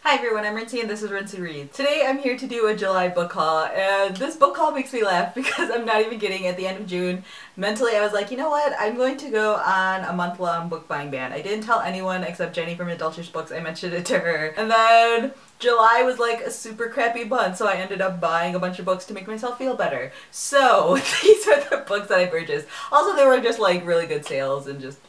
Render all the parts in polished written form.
Hi everyone, I'm Rincey and this is Rincey Reads. Today I'm here to do a July book haul, and this book haul makes me laugh because I'm not even kidding. At the end of June, mentally I was like, you know what, I'm going to go on a month-long book buying ban. I didn't tell anyone except Jenny from Adultish Books. I mentioned it to her. And then July was like a super crappy month, so I ended up buying a bunch of books to make myself feel better. So these are the books that I purchased. Also, they were just like really good sales and just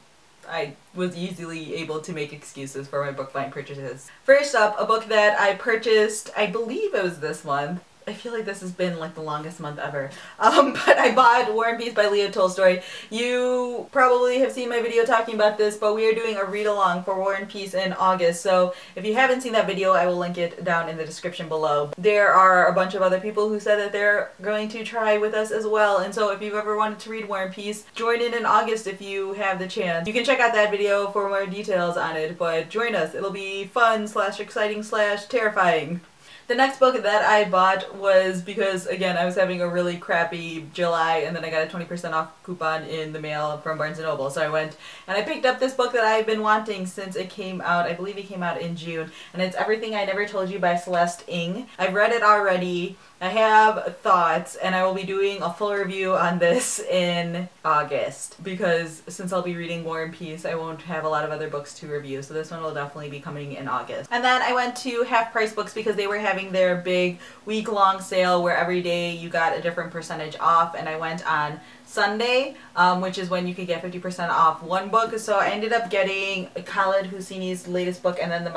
I was easily able to make excuses for my book buying purchases. First up, a book that I purchased, I believe it was this month. I feel like this has been like the longest month ever. But I bought War and Peace by Leo Tolstoy. You probably have seen my video talking about this, but we are doing a read-along for War and Peace in August. So if you haven't seen that video, I will link it down in the description below. There are a bunch of other people who said that they're going to try with us as well. And so if you've ever wanted to read War and Peace, join in August if you have the chance. You can check out that video for more details on it, but join us. It'll be fun / exciting / terrifying. The next book that I bought was because, again, I was having a really crappy July, and then I got a 20% off coupon in the mail from Barnes & Noble. So I went and I picked up this book that I've been wanting since it came out. I believe it came out in June, and it's Everything I Never Told You by Celeste Ng. I've read it already. I have thoughts, and I will be doing a full review on this in August because since I'll be reading War and Peace, I won't have a lot of other books to review, so this one will definitely be coming in August. And then I went to Half Price Books because they were having their big week-long sale where every day you got a different percentage off, and I went on Sunday, which is when you could get 50% off one book, so I ended up getting Khaled Hosseini's latest book, and then The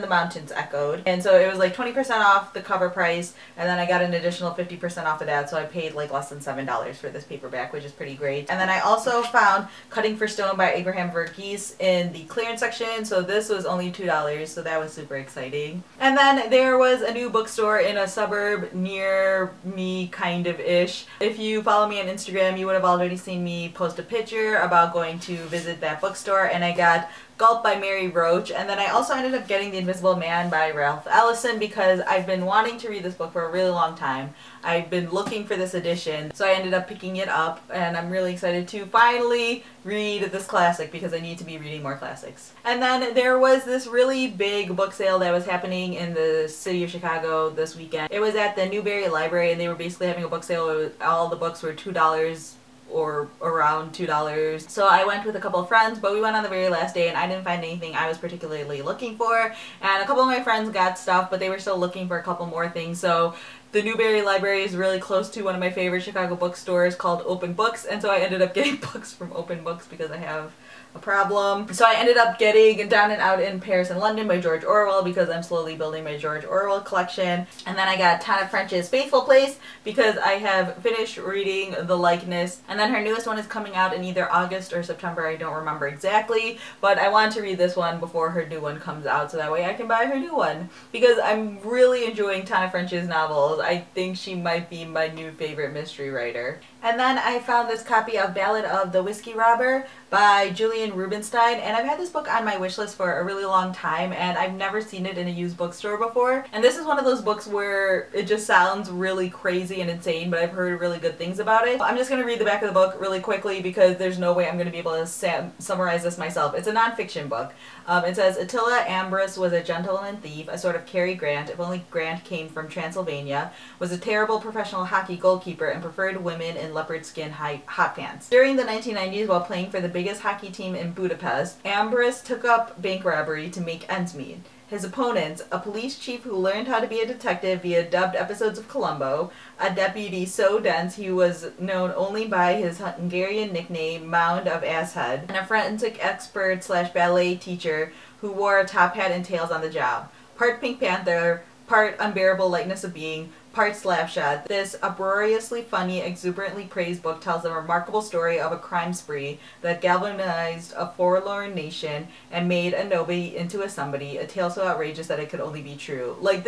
Mountains Echoed. And so it was like 20% off the cover price, and then I got an additional 50% off of that, so I paid like less than $7 for this paperback, which is pretty great. And then I also found Cutting for Stone by Abraham Verghese in the clearance section, so this was only $2, so that was super exciting. And then there was a new bookstore in a suburb near me, kind of-ish. If you follow me on Instagram, you would have already seen me post a picture about going to visit that bookstore, and I got Gulp by Mary Roach, and then I also ended up getting The Invisible Man by Ralph Ellison because I've been wanting to read this book for a really long time. I've been looking for this edition, so I ended up picking it up, and I'm really excited to finally read this classic because I need to be reading more classics. And then there was this really big book sale that was happening in the city of Chicago this weekend. It was at the Newberry Library, and they were basically having a book sale. All the books were $2 or around $2. So I went with a couple of friends, but we went on the very last day and I didn't find anything I was particularly looking for. And a couple of my friends got stuff, but they were still looking for a couple more things. So the Newberry Library is really close to one of my favorite Chicago bookstores called Open Books, and so I ended up getting books from Open Books because I have a problem. So I ended up getting Down and Out in Paris and London by George Orwell because I'm slowly building my George Orwell collection. And then I got Tana French's Faithful Place because I have finished reading The Likeness. And then her newest one is coming out in either August or September, I don't remember exactly. But I want to read this one before her new one comes out so that way I can buy her new one. Because I'm really enjoying Tana French's novels. I think she might be my new favorite mystery writer. And then I found this copy of Ballad of the Whiskey Robber by Julian Rubinstein, and I've had this book on my wish list for a really long time, and I've never seen it in a used bookstore before. And this is one of those books where it just sounds really crazy and insane, but I've heard really good things about it. I'm just going to read the back of the book really quickly because there's no way I'm going to be able to summarize this myself. It's a nonfiction book. It says, Attila Ambrose was a gentleman thief, a sort of Cary Grant, if only Grant came from Transylvania, was a terrible professional hockey goalkeeper, and preferred women in leopard skin hot pants. During the 1990s, while playing for the biggest hockey team in Budapest, Ambrose took up bank robbery to make ends meet. His opponents, a police chief who learned how to be a detective via dubbed episodes of Columbo, a deputy so dense he was known only by his Hungarian nickname Mound of Asshead, and a forensic expert / ballet teacher who wore a top hat and tails on the job. Part Pink Panther, part unbearable lightness of being, part slapshot. This uproariously funny, exuberantly praised book tells the remarkable story of a crime spree that galvanized a forlorn nation and made a nobody into a somebody, a tale so outrageous that it could only be true. Like,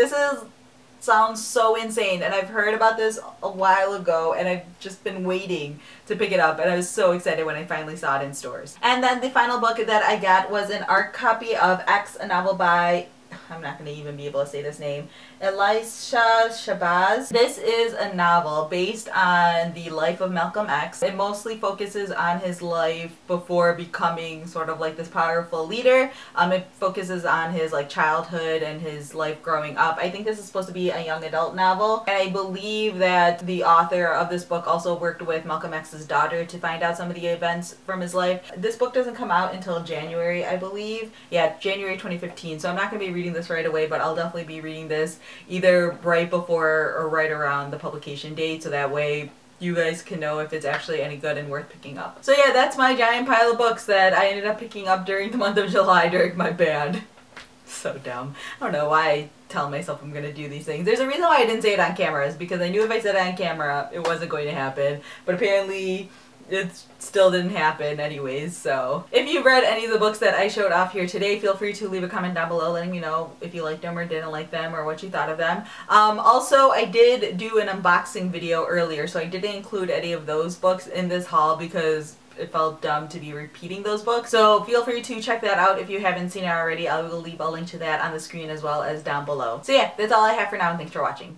sounds so insane, and I've heard about this a while ago, and I've just been waiting to pick it up, and I was so excited when I finally saw it in stores. And then the final book that I got was an art copy of X, a novel by I'm not going to even be able to say this name, Elisha Shabazz. This is a novel based on the life of Malcolm X. It mostly focuses on his life before becoming sort of like this powerful leader. It focuses on his like childhood and his life growing up. I think this is supposed to be a young adult novel, and I believe that the author of this book also worked with Malcolm X's daughter to find out some of the events from his life. This book doesn't come out until January, I believe. Yeah, January 2015. So I'm not going to be reading this right away, but I'll definitely be reading this either right before or right around the publication date, so that way you guys can know if it's actually any good and worth picking up. So yeah, that's my giant pile of books that I ended up picking up during the month of July during my band. So dumb. I don't know why I tell myself I'm gonna do these things. There's a reason why I didn't say it on camera, is because I knew if I said it on camera it wasn't going to happen, but apparently it still didn't happen anyways. So if you've read any of the books that I showed off here today, feel free to leave a comment down below letting me know if you liked them or didn't like them or what you thought of them. Also, I did do an unboxing video earlier, so I didn't include any of those books in this haul because it felt dumb to be repeating those books. So feel free to check that out if you haven't seen it already. I will leave a link to that on the screen as well as down below. So yeah, that's all I have for now, and thanks for watching.